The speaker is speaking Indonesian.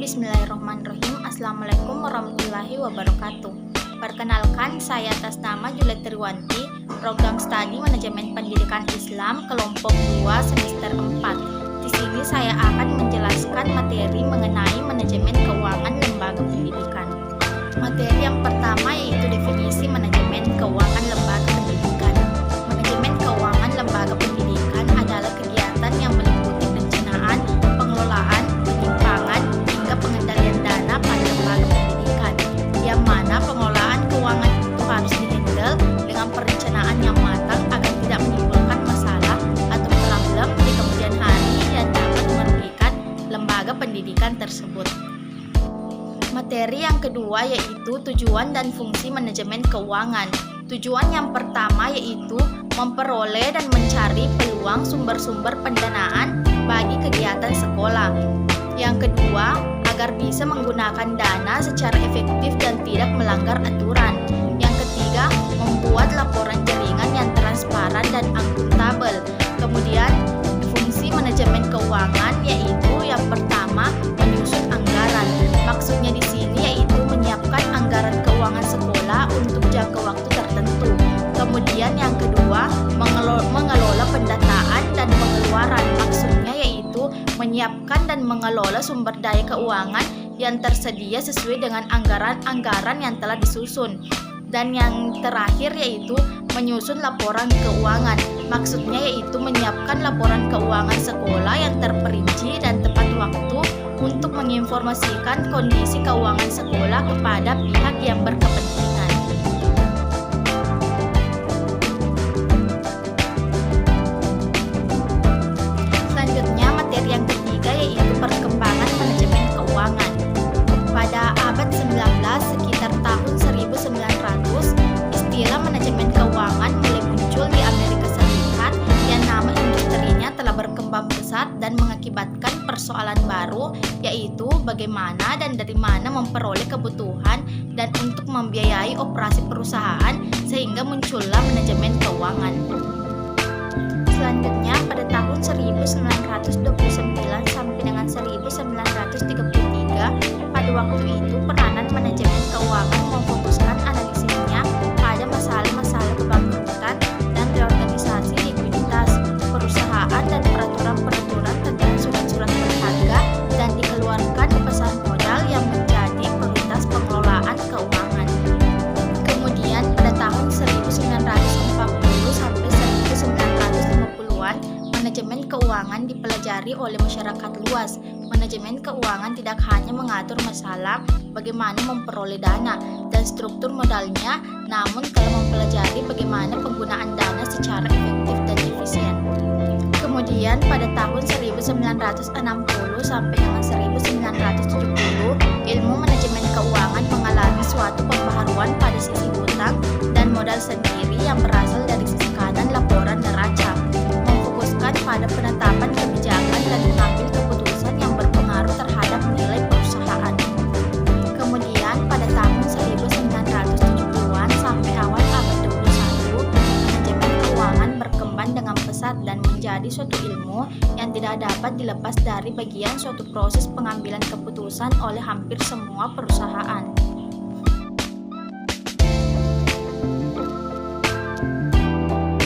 Bismillahirrahmanirrahim. Assalamualaikum warahmatullahi wabarakatuh. Perkenalkan, saya atas nama Juliet Triwanti, Program Studi Manajemen Pendidikan Islam Kelompok 2 Semester 4. Di sini saya akan menjelaskan materi mengenai manajemen keuangan lembaga pendidikan. Materi yang pertama yaitu definisi manajemen keuangan lembaga pendidikan. Manajemen keuangan lembaga pendidikan adalah kegiatan yang meliputi perencanaan, pengelolaan, penyimpangan, hingga pengendalian dana pada lembaga pendidikan, yang mana pengelolaan keuangan itu harus dihandle dengan perencanaan yang matang agar tidak menimbulkan masalah atau problem di kemudian hari yang dapat merugikan lembaga pendidikan tersebut. Materi yang kedua yaitu tujuan dan fungsi manajemen keuangan. Tujuan yang pertama yaitu memperoleh dan mencari peluang sumber-sumber pendanaan bagi kegiatan sekolah. Yang kedua, agar bisa menggunakan dana secara efektif dan tidak melanggar aturan. Yang ketiga, membuat laporan jaringan yang transparan dan akuntabel. Kemudian, fungsi manajemen keuangan yaitu yang pertama, menyusun anggaran. Maksudnya di sini yaitu menyiapkan anggaran keuangan sekolah untuk jangka waktu tertentu. Kemudian yang kedua, mengelola pendataan dan pengeluaran. Maksudnya yaitu menyiapkan dan mengelola sumber daya keuangan yang tersedia sesuai dengan anggaran yang telah disusun. Dan yang terakhir yaitu menyusun laporan keuangan. Maksudnya yaitu menyiapkan laporan keuangan sekolah yang terperinci dan tepat waktu untuk menginformasikan kondisi keuangan sekolah kepada pihak yang berkepentingan. Selanjutnya, materi yang ketiga yaitu perkembangan manajemen keuangan. Pada abad 19, sekitar tahun 1900, istilah manajemen keuangan mulai muncul di Amerika Serikat yang nama industrinya telah berkembang pesat dan mengakibatkan persoalan baru, yaitu bagaimana dan dari mana memperoleh kebutuhan dan untuk membiayai operasi perusahaan, sehingga muncullah manajemen keuangan. Selanjutnya, pada tahun 1929 sampai dengan 1933, pada waktu itu peranan manajemen keuangan memfokuskan analisisnya pada masalah-masalah kebangkrutan dan reorganisasi likuiditas perusahaan dan peraturan-peraturan tentang surat-surat berharga, dan dikeluarkan pesan modal yang menjadi prioritas pengelolaan keuangan. Kemudian pada tahun 1940 sampai 1950-an, manajemen keuangan dipelajari oleh masyarakat luas. Manajemen keuangan tidak hanya mengatur masalah bagaimana memperoleh dana dan struktur modalnya, namun telah mempelajari bagaimana penggunaan dana secara efektif dan efisien. Kemudian pada tahun 1960 sampai dengan 1970, ilmu manajemen keuangan mengalami suatu pembaharuan pada sisi hutang dan modal sendiri yang berasal dari sisi kanan laporan neraca, memfokuskan pada penetapan kebijakan dan mengambil keputusan yang berpengaruh terhadap nilai perusahaan. Kemudian pada tahun 1970-an sampai awal abad 21, manajemen keuangan berkembang dengan pesat dan menjadi suatu ilmu yang tidak dapat dilepas dari bagian suatu proses pengambilan keputusan oleh hampir semua perusahaan.